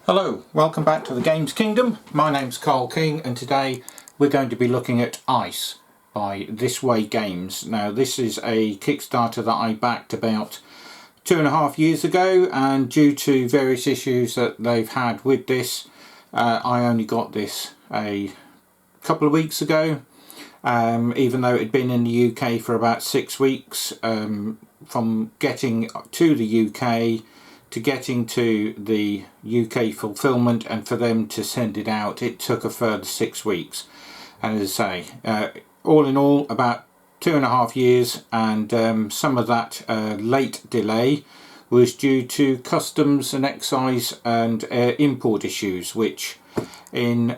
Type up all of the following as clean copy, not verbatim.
Hello, welcome back to the Games Kingdom. My name's Carl King and today we're going to be looking at Ice by This Way Games. Now this is a Kickstarter that I backed about 2.5 years ago, and due to various issues that they've had with this, I only got this a couple of weeks ago, even though it had been in the UK for about 6 weeks. From getting to the UK to getting to the UK fulfillment and for them to send it out, it took a further 6 weeks. And as I say, all in all about 2.5 years, and some of that late delay was due to customs and excise and import issues, which in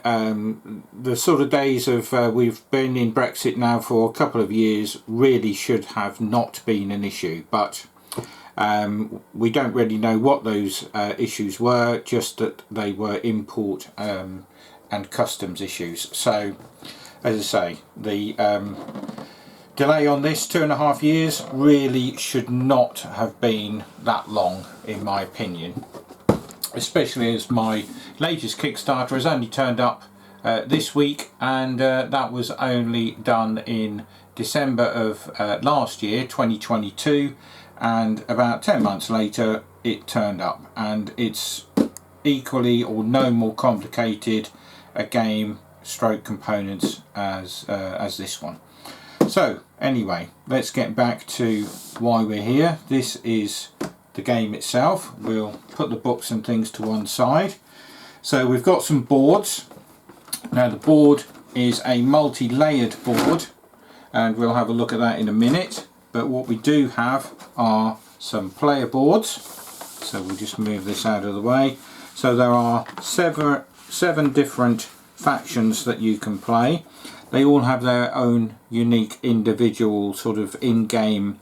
the sort of days of we've been in Brexit now for a couple of years really should have not been an issue, but we don't really know what those issues were, just that they were import and customs issues. So as I say, the delay on this 2.5 years really should not have been that long in my opinion, especially as my latest Kickstarter has only turned up this week, and that was only done in December of last year 2022, and about 10 months later it turned up, and it's equally or no more complicated a game stroke components as this one. So anyway, let's get back to why we're here. This is the game itself. We'll put the books and things to one side. So we've got some boards. Now the board is a multi-layered board, and we'll have a look at that in a minute. But what we do have are some player boards, so we'll just move this out of the way. So there are seven different factions that you can play. They all have their own unique individual sort of in-game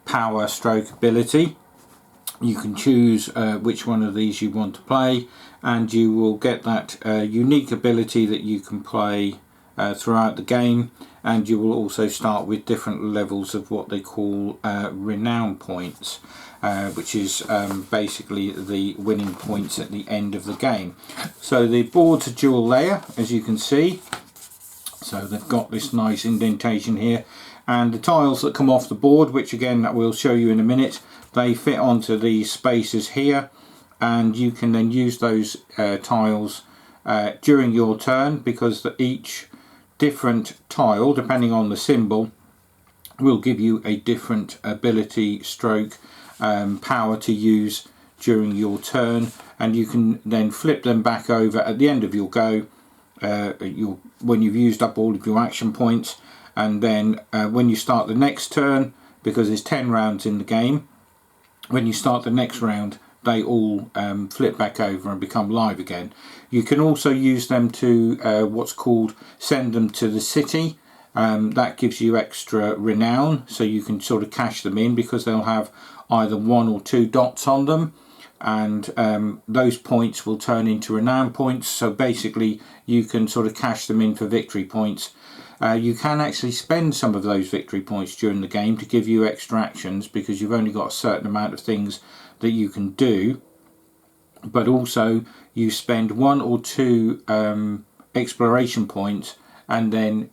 power stroke ability. You can choose which one of these you want to play, and you will get that unique ability that you can play throughout the game. And you will also start with different levels of what they call renown points, which is basically the winning points at the end of the game. So the boards are dual layer, as you can see. So they've got this nice indentation here, and the tiles that come off the board, which again we'll show you in a minute, they fit onto these spaces here, and you can then use those tiles during your turn, because each different tile, depending on the symbol, will give you a different ability stroke power to use during your turn, and you can then flip them back over at the end of your go when you've used up all of your action points. And then when you start the next turn, because there's 10 rounds in the game, when you start the next round they all flip back over and become live again. You can also use them to what's called send them to the city. That gives you extra renown, so you can sort of cash them in, because they'll have either 1 or 2 dots on them, and those points will turn into renown points. So basically you can sort of cash them in for victory points. You can actually spend some of those victory points during the game to give you extra actions, because you've only got a certain amount of things that you can do. But also you spend 1 or 2 exploration points, and then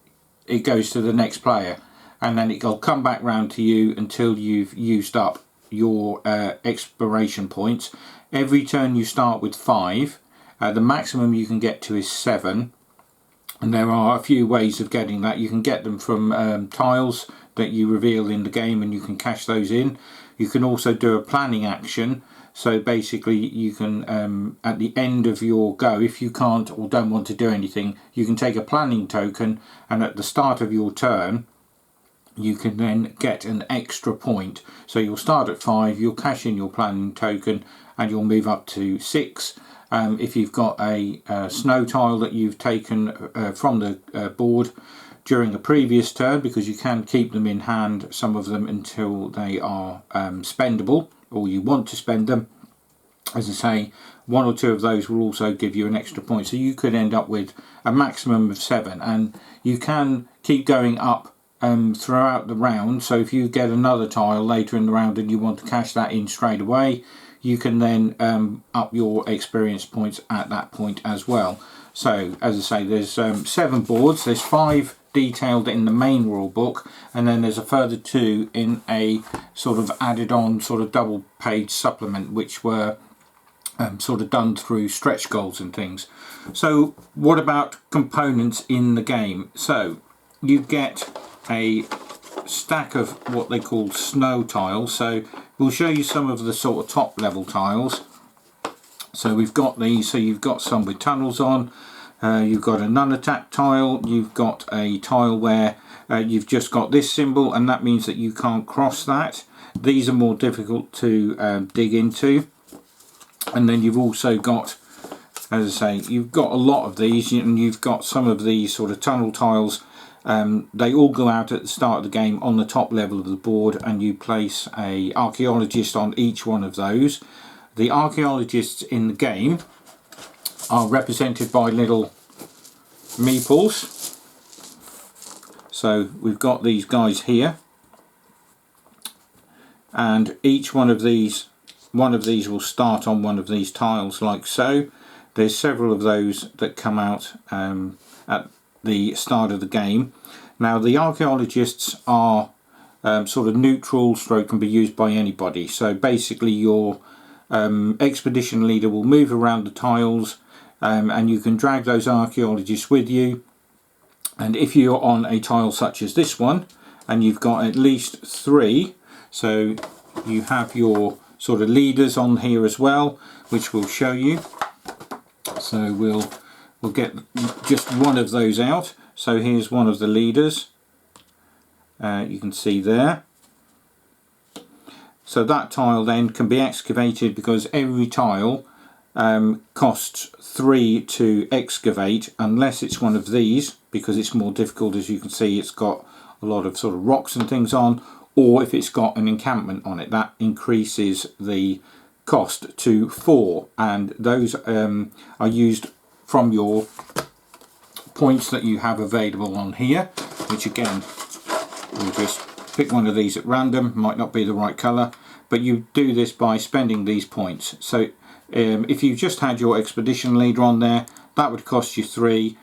it goes to the next player, and then it'll come back round to you until you've used up your exploration points. Every turn you start with 5. The maximum you can get to is 7, and there are a few ways of getting that. You can get them from tiles that you reveal in the game, and you can cash those in. You can also do a planning action. So basically you can at the end of your go, if you can't or don't want to do anything, you can take a planning token, and at the start of your turn you can then get an extra point. So you'll start at 5, you'll cash in your planning token, and you'll move up to 6. If you've got a snow tile that you've taken from the board during a previous turn, because you can keep them in hand, some of them, until they are spendable, or you want to spend them. As I say, 1 or 2 of those will also give you an extra point, so you could end up with a maximum of 7, and you can keep going up throughout the round. So if you get another tile later in the round and you want to cash that in straight away, you can then up your experience points at that point as well. So as I say, there's 7 boards. There's 5 detailed in the main rule book, and then there's a further 2 in a sort of added on sort of double page supplement, which were sort of done through stretch goals and things. So what about components in the game? So you get a stack of what they call snow tiles. So we'll show you some of the sort of top level tiles. So we've got these. So you've got some with tunnels on, you've got a non-attack tile, you've got a tile where you've just got this symbol, and that means that you can't cross that. These are more difficult to dig into. And then you've also got, as I say, you've got a lot of these, and you've got some of these sort of tunnel tiles. They all go out at the start of the game on the top level of the board, and you place a archaeologist on each one of those. The archaeologists in the game are represented by little meeples. So we've got these guys here, and each one of these will start on one of these tiles like so. There's several of those that come out at the start of the game. Now the archaeologists are sort of neutral stroke, can be used by anybody. So basically your expedition leader will move around the tiles, and you can drag those archaeologists with you. And if you're on a tile such as this one, and you've got at least 3, so you have your sort of leaders on here as well, which we'll show you. So we'll get just one of those out. So here's one of the leaders, you can see there. So that tile then can be excavated, because every tile costs 3 to excavate, unless it's one of these, because it's more difficult. As you can see, it's got a lot of sort of rocks and things on, or if it's got an encampment on it, that increases the cost to 4, and those are used from your points that you have available on here, which again, we'll just pick one of these at random. Might not be the right colour, but you do this by spending these points. So if you just had your expedition leader on there, that would cost you 3.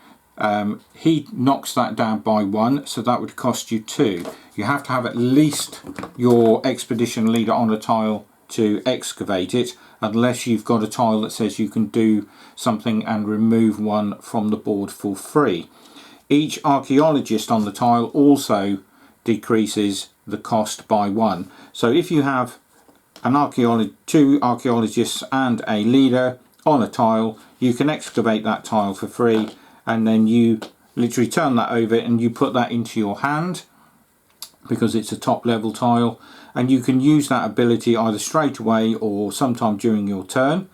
He knocks that down by 1, so that would cost you 2. You have to have at least your expedition leader on a tile to excavate it, unless you've got a tile that says you can do something and remove one from the board for free. Each archaeologist on the tile also decreases the cost by 1. So if you have an 2 archaeologists and a leader on a tile, you can excavate that tile for free, and then you literally turn that over and you put that into your hand, because it's a top level tile, and you can use that ability either straight away or sometime during your turn.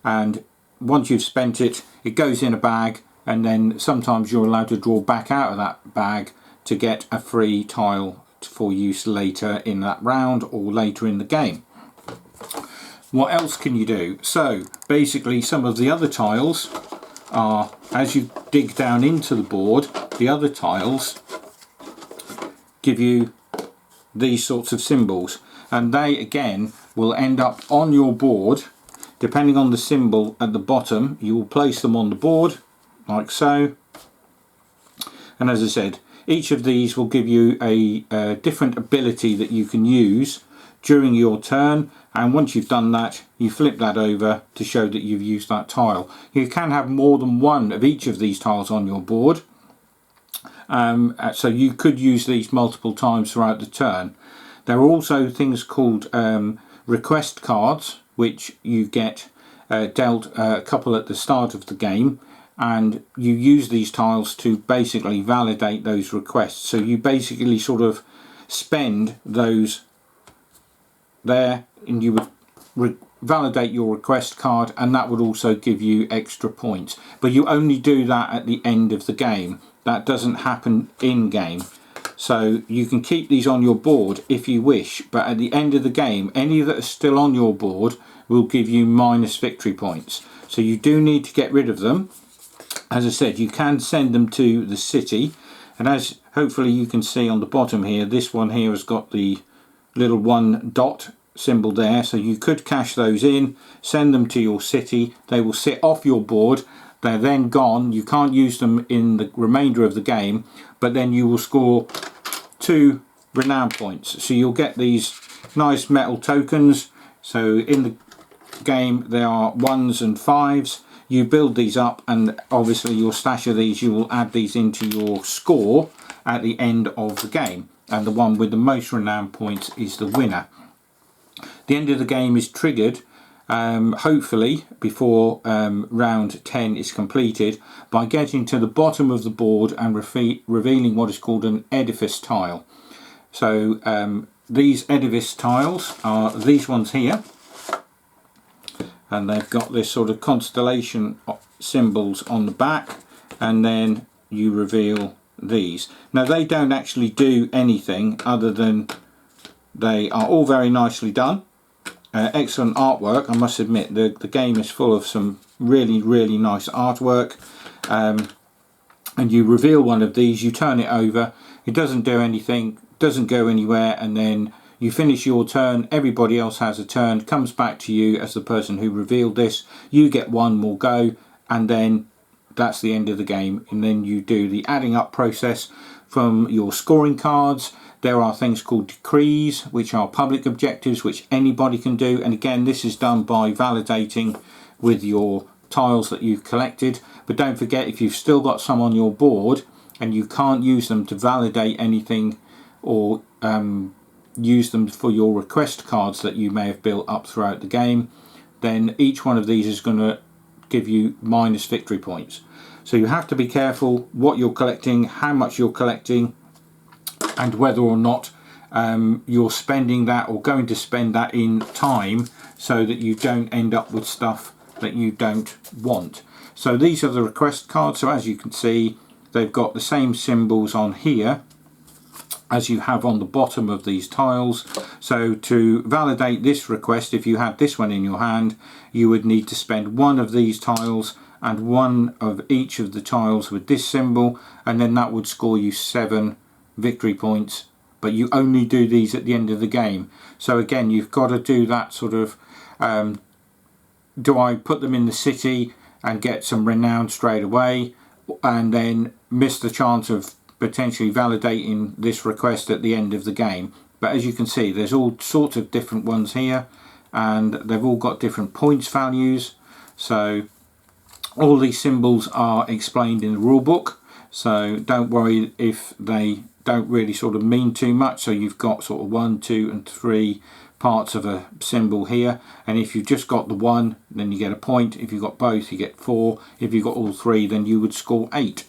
And once you've spent it, it goes in a bag, and then sometimes you're allowed to draw back out of that bag to get a free tile for use later in that round or later in the game. What else can you do? So basically some of the other tiles are, as you dig down into the board, the other tiles give you these sorts of symbols, and they again will end up on your board. Depending on the symbol at the bottom, you will place them on the board like so. And as I said, each of these will give you a different ability that you can use during your turn, and once you've done that, you flip that over to show that you've used that tile. You can have more than one of each of these tiles on your board, so you could use these multiple times throughout the turn. There are also things called request cards, which you get dealt a couple at the start of the game, and you use these tiles to basically validate those requests. So you basically sort of spend those there, and you would validate your request card, and that would also give you extra points. But you only do that at the end of the game. That doesn't happen in game. So you can keep these on your board if you wish, but at the end of the game, any that are still on your board will give you minus victory points. So you do need to get rid of them. As I said, you can send them to the city, and as hopefully you can see on the bottom here, this one here has got the little 1 dot symbol there, so you could cash those in, send them to your city. They will sit off your board. They're then gone. You can't use them in the remainder of the game, but then you will score 2 renown points. So you'll get these nice metal tokens. So in the game there are 1s and 5s. You build these up, and obviously your stash of these, you will add these into your score at the end of the game, and the one with the most renown points is the winner. The end of the game is triggered hopefully before round 10 is completed, by getting to the bottom of the board and revealing what is called an edifice tile. So these edifice tiles are these ones here, and they've got this sort of constellation symbols on the back, and then you reveal these. Now they don't actually do anything other than they are all very nicely done. Excellent artwork, I must admit. The game is full of some really nice artwork. And you reveal one of these, you turn it over, it doesn't do anything, doesn't go anywhere, and then you finish your turn, everybody else has a turn, comes back to you as the person who revealed this, you get one more go, and then that's the end of the game. And then you do the adding up process from your scoring cards. There are things called decrees, which are public objectives which anybody can do, and again this is done by validating with your tiles that you've collected. But don't forget, if you've still got some on your board and you can't use them to validate anything, or use them for your request cards that you may have built up throughout the game, then each one of these is going to give you minus victory points. So you have to be careful what you're collecting, how much you're collecting, and whether or not you're spending that or going to spend that in time, so that you don't end up with stuff that you don't want. So these are the request cards. So as you can see, they've got the same symbols on here as you have on the bottom of these tiles. So to validate this request, if you had this one in your hand, you would need to spend one of these tiles and one of each of the tiles with this symbol, and then that would score you 7 victory points. But you only do these at the end of the game. So again, you've got to do that sort of, do I put them in the city and get some renown straight away, and then miss the chance of potentially validating this request at the end of the game? But as you can see, there's all sorts of different ones here, and they've all got different points values. So all these symbols are explained in the rule book, so don't worry if they don't really sort of mean too much. So you've got sort of 1, 2 and 3 parts of a symbol here, and if you've just got the one, then you get a point. If you've got both, you get 4. If you've got all 3, then you would score 8.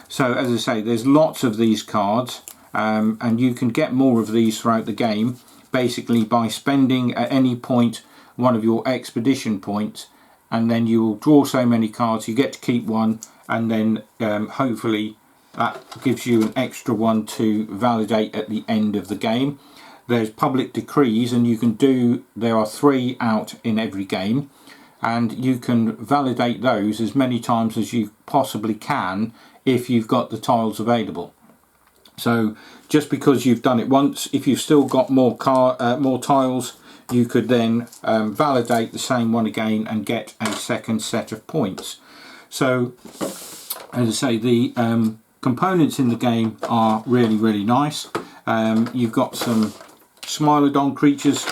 So as I say, there's lots of these cards, and you can get more of these throughout the game, basically by spending at any point one of your expedition points, and then you will draw so many cards, you get to keep one, and then hopefully that gives you an extra one to validate at the end of the game. There's public decrees, and you can do, there are 3 out in every game, and you can validate those as many times as you possibly can if you've got the tiles available. So just because you've done it once, if you've still got more tiles, you could then validate the same one again and get a second set of points. So as I say, the components in the game are really nice. You've got some Smilodon creatures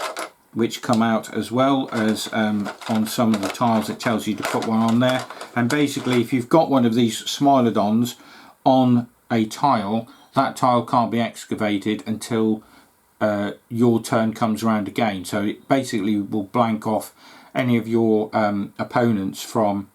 which come out, as well as on some of the tiles it tells you to put one on there. And basically, if you've got one of these Smilodons on a tile, that tile can't be excavated until your turn comes around again. So it basically will blank off any of your opponents from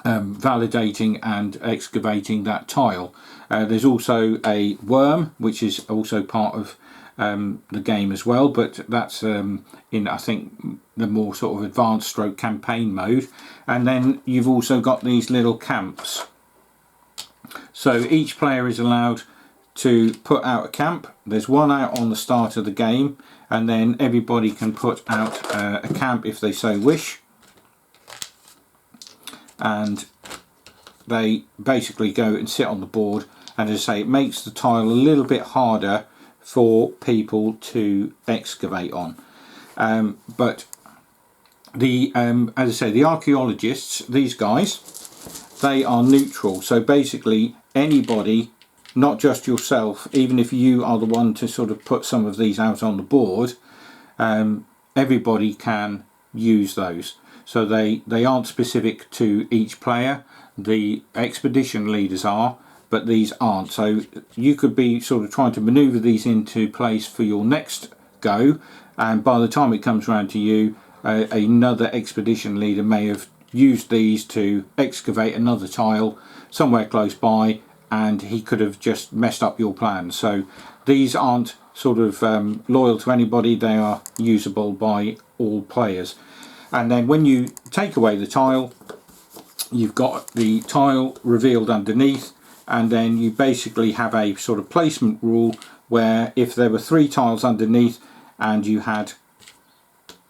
validating and excavating that tile. There's also a worm, which is also part of the game as well, but that's in, I think, the more sort of advanced stroke campaign mode. And then you've also got these little camps. So each player is allowed to put out a camp. There's one out on the start of the game, and then everybody can put out a camp if they so wish, and they basically go and sit on the board. And as I say, it makes the tile a little bit harder for people to excavate on. But the as I say, the archaeologists, these guys, they are neutral. So basically anybody, not just yourself, even if you are the one to sort of put some of these out on the board, everybody can use those. So they aren't specific to each player. The expedition leaders are, but these aren't. So you could be sort of trying to maneuver these into place for your next go, and by the time it comes around to you, another expedition leader may have used these to excavate another tile somewhere close by, and he could have just messed up your plan. So these aren't sort of loyal to anybody. They are usable by all players. And then when you take away the tile, you've got the tile revealed underneath, and then you basically have a sort of placement rule where if there were 3 tiles underneath and you had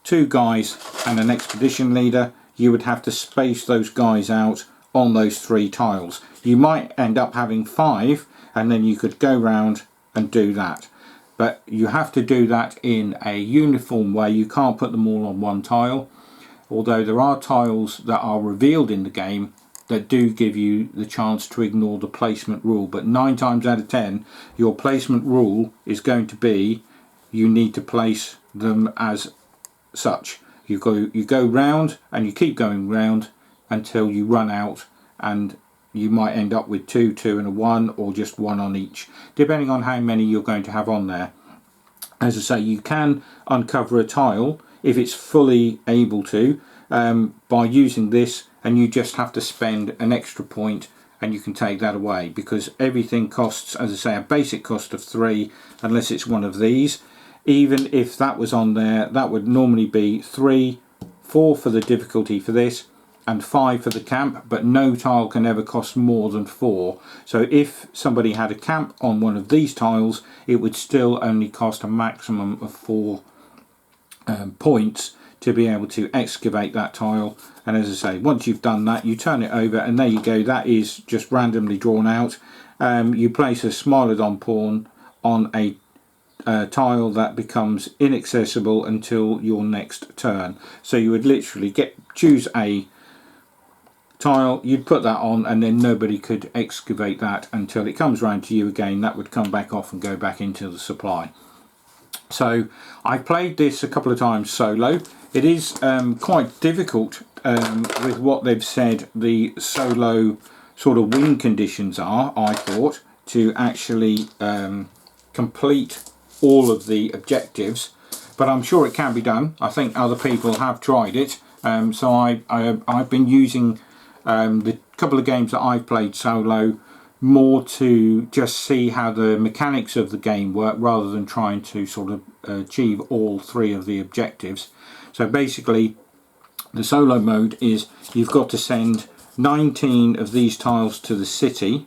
2 guys and an expedition leader, you would have to space those guys out on those 3 tiles. You might end up having 5, and then you could go round and do that, but you have to do that in a uniform way. You can't put them all on one tile, although there are tiles that are revealed in the game that do give you the chance to ignore the placement rule. But 9 times out of 10 your placement rule is going to be you need to place them as such. You go round and you keep going round until you run out, and you might end up with 2, 2 and a 1, or just 1 on each, depending on how many you're going to have on there. As I say, you can uncover a tile if it's fully able to by using this, and you just have to spend an extra point and you can take that away, because everything costs, as I say, a basic cost of 3 unless it's one of these. Even if that was on there, that would normally be 3, 4 for the difficulty for this, and 5 for the camp, but no tile can ever cost more than 4. So if somebody had a camp on one of these tiles, it would still only cost a maximum of 4 points to be able to excavate that tile. And as I say, once you've done that, you turn it over, and there you go. That is just randomly drawn out. You place a Smilodon pawn on a tile that becomes inaccessible until your next turn. So you would literally choose a tile, you'd put that on, and then nobody could excavate that until it comes round to you again. That would come back off and go back into the supply. So I played this a couple of times solo. It is quite difficult with what they've said the solo sort of win conditions are, I thought, to actually complete all of the objectives, but I'm sure it can be done. I think other people have tried it, so I've been using the couple of games that I've played solo more to just see how the mechanics of the game work, rather than trying to sort of achieve all 3 of the objectives. So basically the solo mode is you've got to send 19 of these tiles to the city.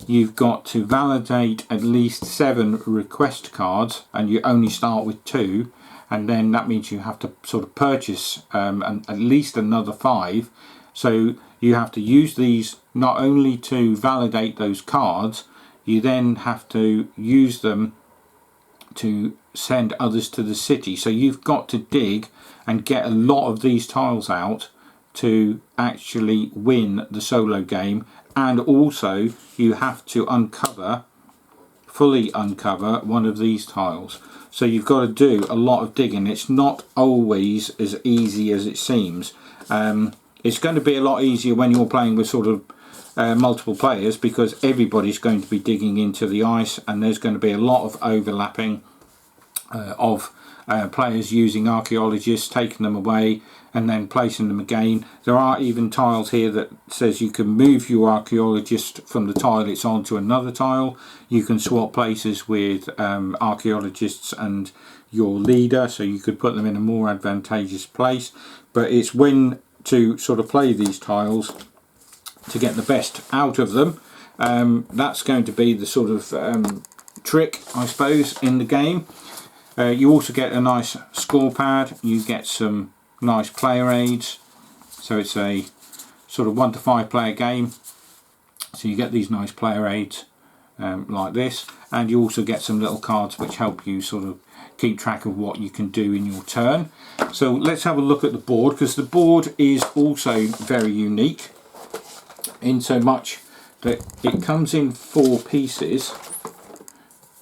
You've got to validate at least 7 request cards, and you only start with 2, and then that means you have to sort of purchase at least another 5. So you have to use these not only to validate those cards, you then have to use them to send others to the city. So you've got to dig and get a lot of these tiles out to actually win the solo game. And also you have to fully uncover one of these tiles. So you've got to do a lot of digging. It's not always as easy as it seems. It's going to be a lot easier when you're playing with sort of multiple players, because everybody's going to be digging into the ice, and there's going to be a lot of overlapping of players using archaeologists, taking them away and then placing them again. There are even tiles here that says you can move your archaeologist from the tile it's on to another tile. You can swap places with archaeologists and your leader, so you could put them in a more advantageous place. But it's when to sort of play these tiles to get the best out of them. That's going to be the sort of trick, I suppose, in the game. You also get a nice score pad. You get some nice player aids. So it's a sort of 1 to 5 player game. So you get these nice player aids like this, and you also get some little cards which help you sort of keep track of what you can do in your turn. So let's have a look at the board, because the board is also very unique in so much that it comes in 4 pieces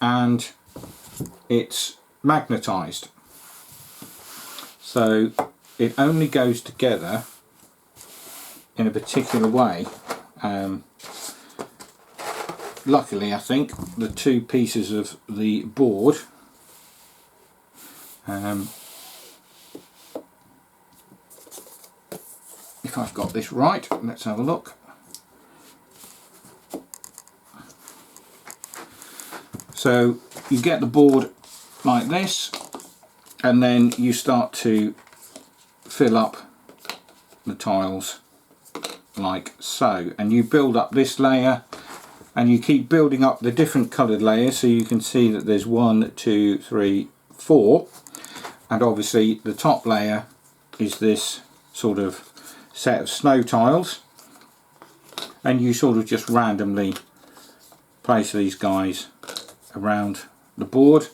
and it's magnetized, so it only goes together in a particular way. Luckily, I think the 2 pieces of the board if I've got this right, let's have a look. So you get the board like this, and then you start to fill up the tiles like so, and you build up this layer and you keep building up the different coloured layers, so you can see that there's 1, 2, 3, 4, and obviously the top layer is this sort of set of snow tiles, and you sort of just randomly place these guys around the board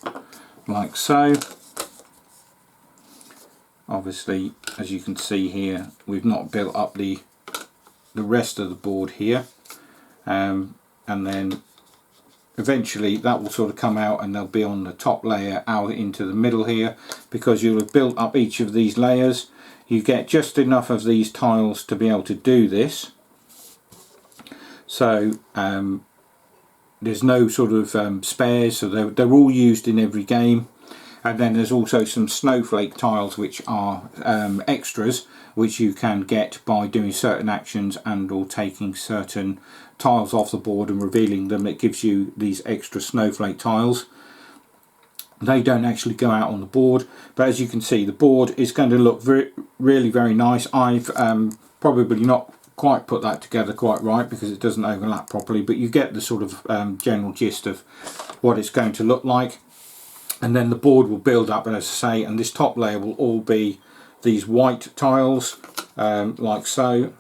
like so. Obviously, as you can see here, we've not built up the rest of the board here, and then eventually that will sort of come out and they'll be on the top layer out into the middle here, because you'll have built up each of these layers. You get just enough of these tiles to be able to do this, so there's no sort of spares, so they're all used in every game. And then there's also some snowflake tiles which are extras, which you can get by doing certain actions and or taking certain tiles off the board and revealing them. It gives you these extra snowflake tiles. They don't actually go out on the board, but as you can see, the board is going to look really very nice. I've probably not quite put that together quite right because it doesn't overlap properly, but you get the sort of general gist of what it's going to look like. And then the board will build up, and as I say, and this top layer will all be these white tiles like so,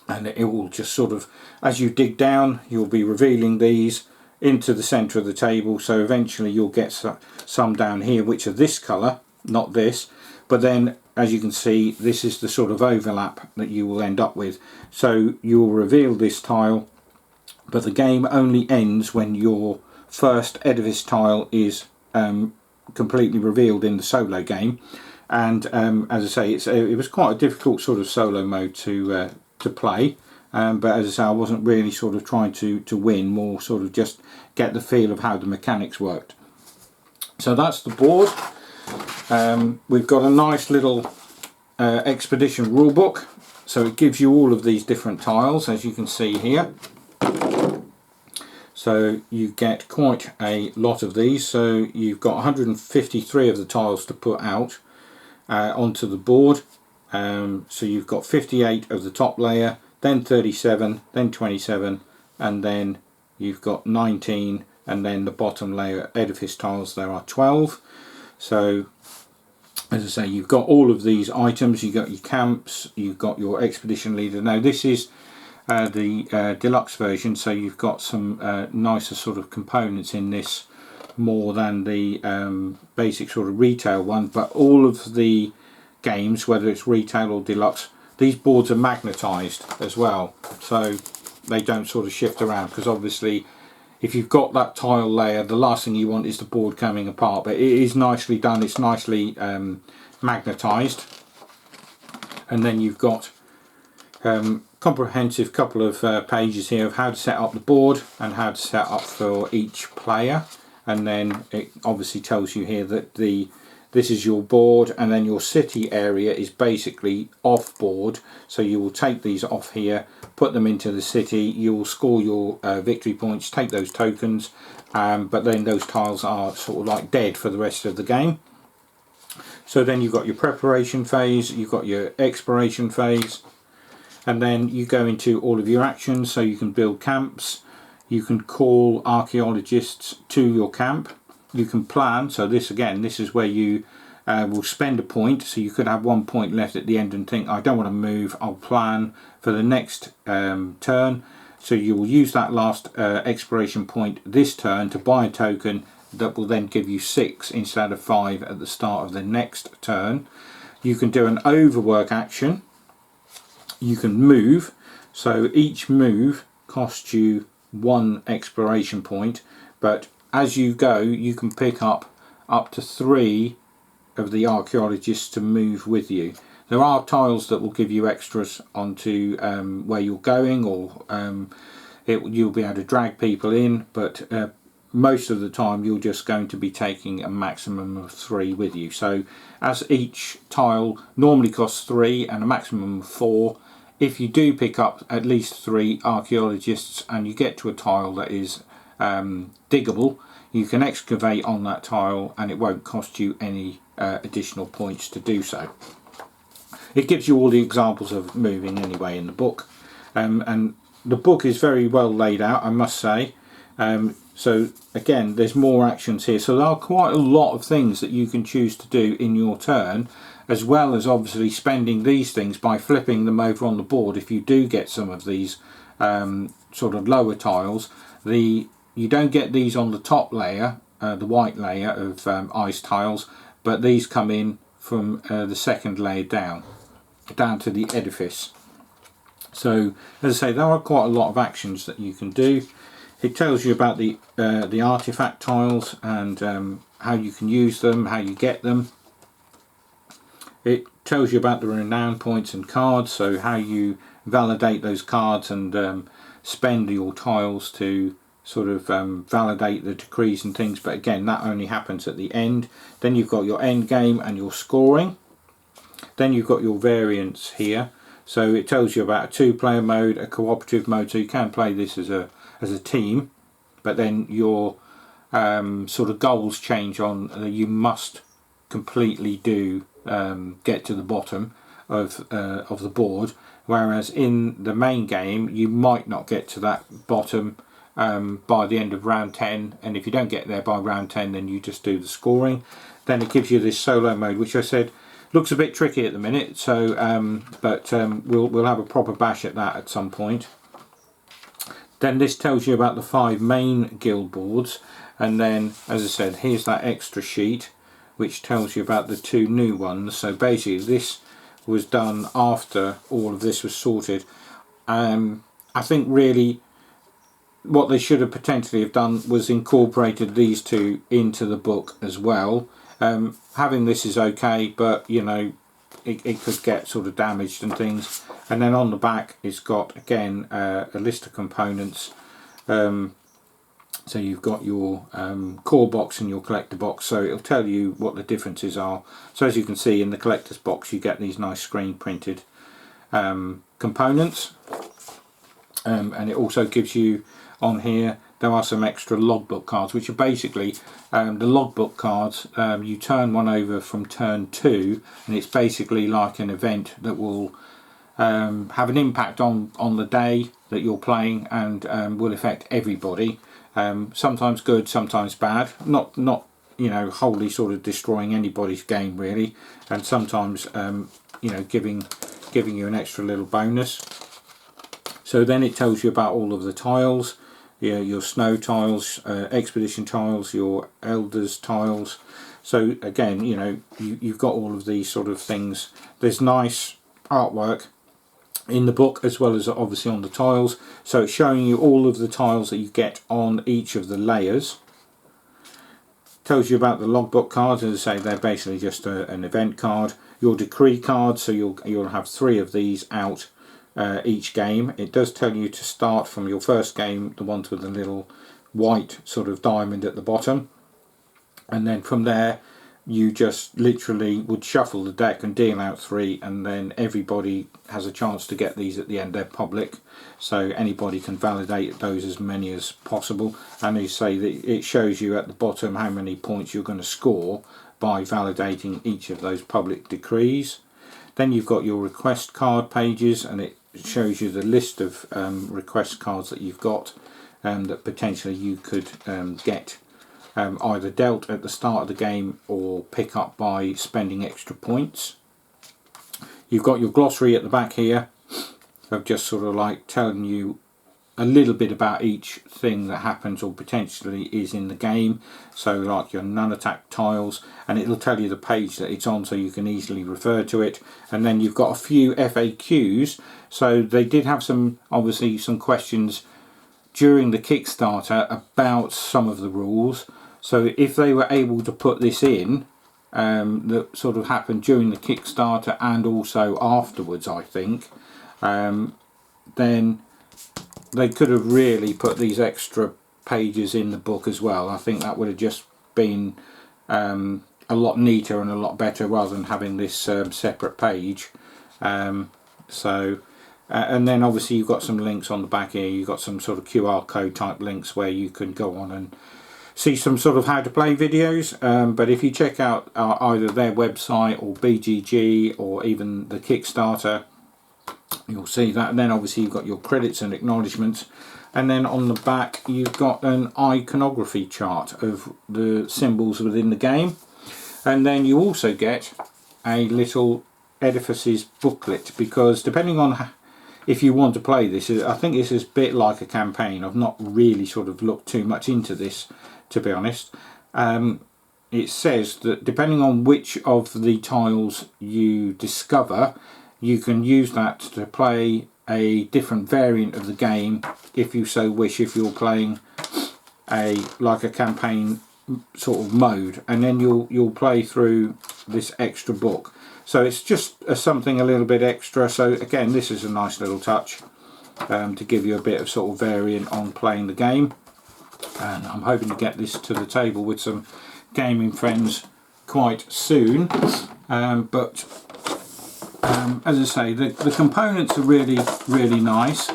and it will just sort of, as you dig down, you'll be revealing these into the center of the table. So eventually you'll get some down here which are this color, not this, but then as you can see, this is the sort of overlap that you will end up with. So you will reveal this tile, but the game only ends when your first edifice tile is completely revealed in the solo game. And as I say, it was quite a difficult sort of solo mode to play, but as I say, I wasn't really sort of trying to win, more sort of just get the feel of how the mechanics worked. So that's the board. We've got a nice little expedition rulebook, so it gives you all of these different tiles, as you can see here. So you get quite a lot of these, so you've got 153 of the tiles to put out onto the board. So you've got 58 of the top layer, then 37, then 27, and then you've got 19, and then the bottom layer edifice tiles, there are 12. So as I say, you've got all of these items. You've got your camps, you've got your expedition leader. Now this is the deluxe version, so you've got some nicer sort of components in this, more than the basic sort of retail one. But all of the games, whether it's retail or deluxe, these boards are magnetized as well, so they don't sort of shift around, because obviously if you've got that tile layer, the last thing you want is the board coming apart. But it is nicely done, it's nicely magnetized. And then you've got comprehensive couple of pages here of how to set up the board and how to set up for each player. And then it obviously tells you here that this is your board, and then your city area is basically off board. So you will take these off here, put them into the city, you will score your victory points, take those tokens, but then those tiles are sort of like dead for the rest of the game. So then you've got your preparation phase, you've got your exploration phase, and then you go into all of your actions. So you can build camps, you can call archaeologists to your camp, you can plan. So this again, this is where you will spend a point. So you could have 1 point left at the end and think, I don't want to move, I'll plan for the next turn. So you will use that last expiration point this turn to buy a token that will then give you 6 instead of 5 at the start of the next turn. You can do an overwork action. You can move, so each move costs you 1 expiration point, but as you go you can pick up to 3 of the archaeologists to move with you. There are tiles that will give you extras onto where you're going, or you'll be able to drag people in, but most of the time you're just going to be taking a maximum of 3 with you. So as each tile normally costs 3 and a maximum of 4, if you do pick up at least 3 archaeologists and you get to a tile that is diggable, you can excavate on that tile and it won't cost you any additional points to do so. It gives you all the examples of moving anyway in the book, and the book is very well laid out, I must say. So again, there's more actions here, so there are quite a lot of things that you can choose to do in your turn, as well as obviously spending these things by flipping them over on the board. If you do get some of these sort of lower tiles, you don't get these on the top layer, the white layer of ice tiles, but these come in from the second layer down to the edifice. So as I say, there are quite a lot of actions that you can do. It tells you about the artifact tiles and how you can use them, how you get them. It tells you about the renown points and cards, so how you validate those cards and spend your tiles to sort of validate the decrees and things, but again that only happens at the end. Then you've got your end game and your scoring. Then you've got your variants here, so it tells you about a 2-player mode, a cooperative mode, so you can play this as a team, but then your sort of goals change on you must completely get to the bottom of the board, whereas in the main game you might not get to that bottom by the end of round 10, and if you don't get there by round 10 then you just do the scoring. Then it gives you this solo mode, which I said looks a bit tricky at the minute, so we'll have a proper bash at that at some point. Then this tells you about the 5 main guild boards, and then as I said, here's that extra sheet which tells you about the 2 new ones. So basically this was done after all of this was sorted. I think really what they should have potentially have done was incorporated these 2 into the book as well. Having this is okay, but you know it could get sort of damaged and things. And then on the back it's got again a list of components. So you've got your core box and your collector box, so it'll tell you what the differences are. So as you can see, in the collector's box you get these nice screen printed components, and it also gives you on here, there are some extra logbook cards, which are basically the logbook cards. You turn one over from turn 2 and it's basically like an event that will have an impact on the day that you're playing, and will affect everybody. Sometimes good, sometimes bad, not you know wholly sort of destroying anybody's game really, and sometimes you know giving you an extra little bonus. So then it tells you about all of the tiles, your snow tiles, expedition tiles, your elders tiles. So again, you know, you've got all of these sort of things. There's nice artwork in the book as well as obviously on the tiles, so it's showing you all of the tiles that you get on each of the layers. Tells you about the logbook cards. As I say, they're basically just an event card. Your decree card, so you'll have 3 of these out each game. It does tell you to start from your first game, the ones with the little white sort of diamond at the bottom, and then from there you just literally would shuffle the deck and deal out 3, and then everybody has a chance to get these at the end. They're public, so anybody can validate those as many as possible, and they say that it shows you at the bottom how many points you're going to score by validating each of those public decrees. Then you've got your request card pages, and it shows you the list of request cards that you've got and that potentially you could get either dealt at the start of the game or pick up by spending extra points. You've got your glossary at the back here of just sort of like telling you a little bit about each thing that happens or potentially is in the game. So like your non-attack tiles, and it'll tell you the page that it's on so you can easily refer to it. And then you've got a few FAQs. So they did have some, obviously some questions during the Kickstarter about some of the rules. So if they were able to put this in, that sort of happened during the Kickstarter and also afterwards, I think, then they could have really put these extra pages in the book as well. I think that would have just been a lot neater and a lot better rather than having this separate page. And then obviously you've got some links on the back here. You've got some sort of QR code type links where you can go on and see some sort of how to play videos. But if you check out either their website or BGG or even the Kickstarter, you'll see that. And then obviously you've got your credits and acknowledgements, and then on the back you've got an iconography chart of the symbols within the game. And then you also get a little edifices booklet, because depending on if you want to play this, I think this is a bit like a campaign. I've not really sort of looked too much into this, to be honest. It says that depending on which of the tiles you discover, you can use that to play a different variant of the game if you so wish, if you're playing like a campaign sort of mode, and then you'll play through this extra book. So it's just something a little bit extra. So again, this is a nice little touch to give you a bit of sort of variant on playing the game. And I'm hoping to get this to the table with some gaming friends quite soon. As I say, the components are really, really nice.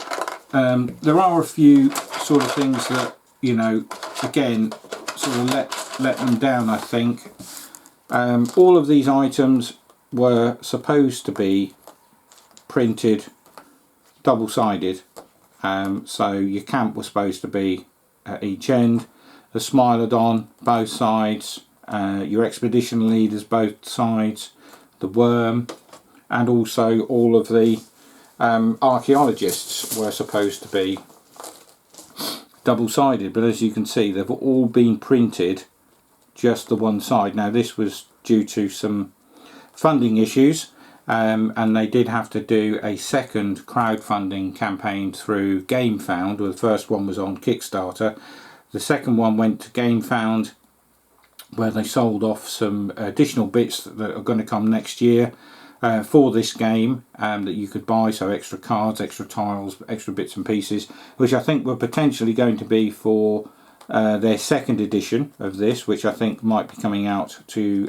There are a few sort of things that, you know, again, sort of let them down, I think. All of these items were supposed to be printed double-sided. So your camp was supposed to be at each end, the Smilodon both sides, your expedition leaders both sides, the worm, and also all of the archaeologists were supposed to be double-sided, but as you can see they've all been printed just the one side. Now this was due to some funding issues, and they did have to do a second crowdfunding campaign through GameFound. Well, the first one was on Kickstarter, the second one went to GameFound, where they sold off some additional bits that are going to come next year for this game that you could buy. So extra cards, extra tiles, extra bits and pieces, which I think were potentially going to be for their second edition of this, which I think might be coming out to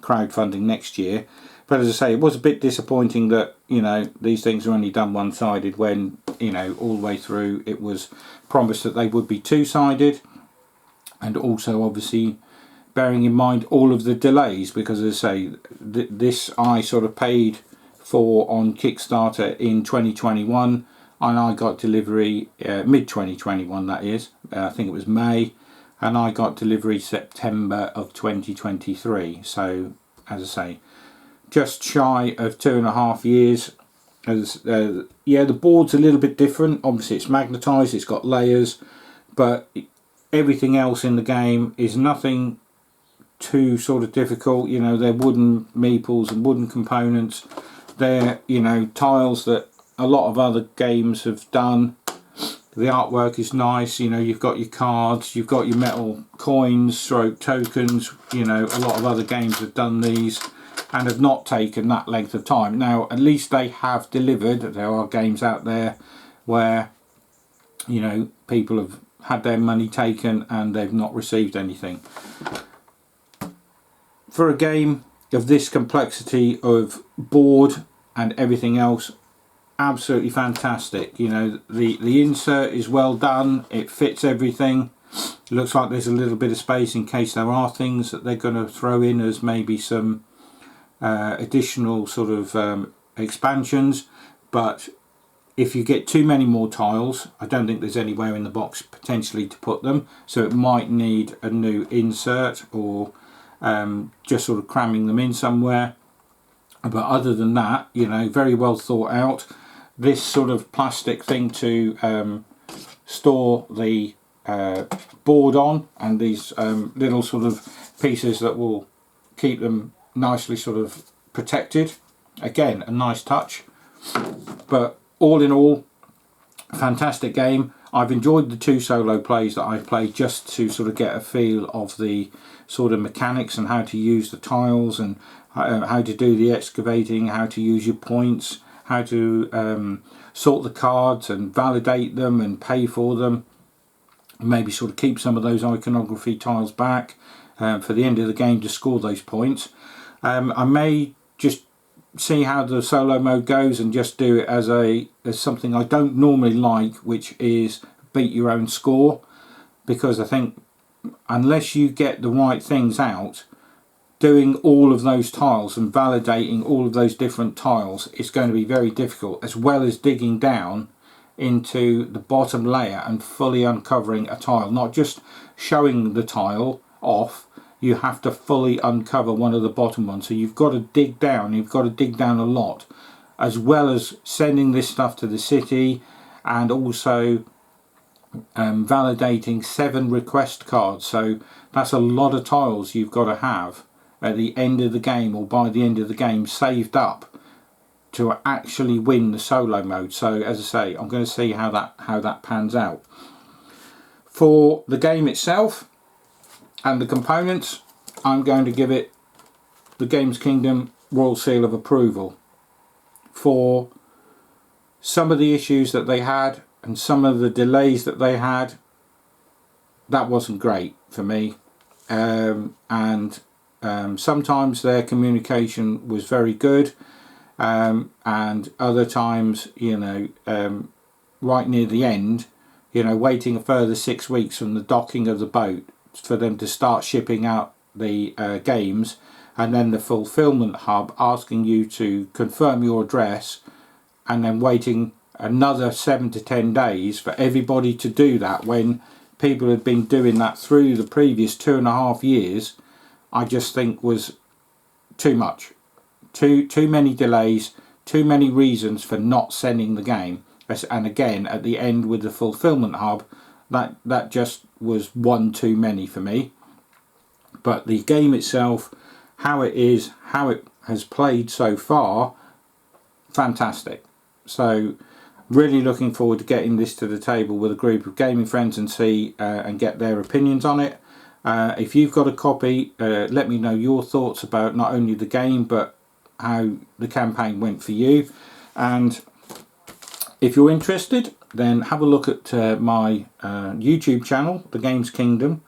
crowdfunding next year. But as I say, it was a bit disappointing that, you know, these things are only done one-sided when, you know, all the way through it was promised that they would be two-sided. And also obviously bearing in mind all of the delays, because as I say, this I sort of paid for on Kickstarter in 2021, and I got delivery mid-2021, that is, I think it was May, and I got delivery September of 2023. So as I say, just shy of 2.5 years. Yeah, the board's a little bit different. Obviously it's magnetised, it's got layers, but everything else in the game is nothing too sort of difficult. You know, they're wooden meeples and wooden components. They're, you know, tiles that a lot of other games have done. The artwork is nice. You know, you've got your cards, you've got your metal coins, stroke tokens. You know, a lot of other games have done these and have not taken that length of time. Now, at least they have delivered. There are games out there where, you know, people have had their money taken and they've not received anything. For a game of this complexity of board and everything else, absolutely fantastic. You know, the insert is well done, it fits everything. It looks like there's a little bit of space in case there are things that they're going to throw in as maybe some additional sort of expansions. But if you get too many more tiles, I don't think there's anywhere in the box potentially to put them, so it might need a new insert or just sort of cramming them in somewhere. But other than that, you know, very well thought out. This sort of plastic thing to store the board on, and these little sort of pieces that will keep them nicely sort of protected. Again, a nice touch, but all in all, fantastic game. I've enjoyed the 2 solo plays that I've played, just to sort of get a feel of the sort of mechanics and how to use the tiles, and how to do the excavating, how to use your points, how to sort the cards and validate them and pay for them. Maybe sort of keep some of those iconography tiles back for the end of the game to score those points. I may just see how the solo mode goes and just do it as something I don't normally like, which is beat your own score, because I think unless you get the right things out, doing all of those tiles and validating all of those different tiles is going to be very difficult, as well as digging down into the bottom layer and fully uncovering a tile. Not just showing the tile off, you have to fully uncover one of the bottom ones. So you've got to dig down, a lot, as well as sending this stuff to the city, and also validating 7 request cards. So that's a lot of tiles you've got to have at the end of the game, or by the end of the game, saved up to actually win the solo mode. So as I say, I'm going to see how that pans out. For the game itself and the components, I'm going to give it the Games Kingdom Royal Seal of Approval. For some of the issues that they had and some of the delays that they had, that wasn't great for me, and sometimes their communication was very good, and other times, you know, right near the end, you know, waiting a further 6 weeks from the docking of the boat for them to start shipping out the games, and then the fulfillment hub asking you to confirm your address, and then waiting another 7 to 10 days for everybody to do that, when people had been doing that through the previous 2.5 years, I just think was too much. Too many delays, too many reasons for not sending the game. And again, at the end with the fulfillment hub, that just was one too many for me. But the game itself, how it is, how it has played so far, fantastic. So really looking forward to getting this to the table with a group of gaming friends and see and get their opinions on it. If you've got a copy, let me know your thoughts about not only the game but how the campaign went for you. And if you're interested, then have a look at my YouTube channel, The Games Kingdom.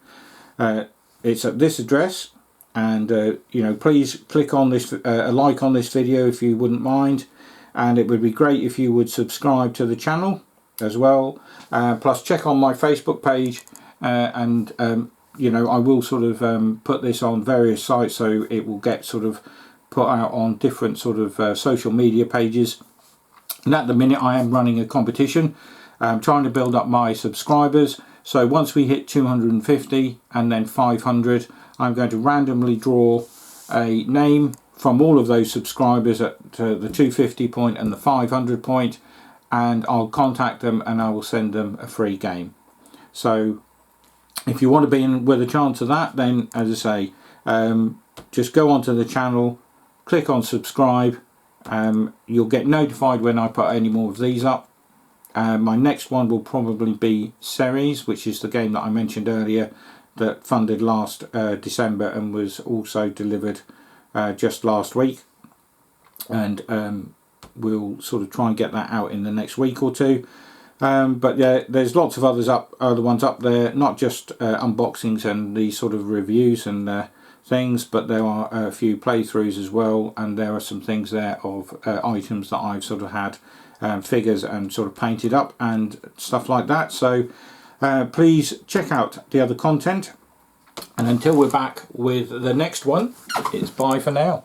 It's at this address, and you know, please click on this, a like on this video if you wouldn't mind, and it would be great if you would subscribe to the channel as well. Plus check on my Facebook page, and you know, I will sort of put this on various sites, so it will get sort of put out on different sort of social media pages. And at the minute I am running a competition. I'm trying to build up my subscribers, so once we hit 250 and then 500, I'm going to randomly draw a name from all of those subscribers at the 250 point and the 500 point, and I'll contact them and I will send them a free game. So if you want to be in with a chance of that, then as I say, just go onto the channel, click on subscribe. You'll get notified when I put any more of these up. My next one will probably be Ceres, which is the game that I mentioned earlier that funded last December and was also delivered just last week. And we'll sort of try and get that out in the next week or two. But yeah, there's lots of other ones up there, not just unboxings and these sort of reviews and things, but there are a few playthroughs as well, and there are some things there of items that I've sort of had figures and sort of painted up and stuff like that. So please check out the other content, and until we're back with the next one, it's bye for now.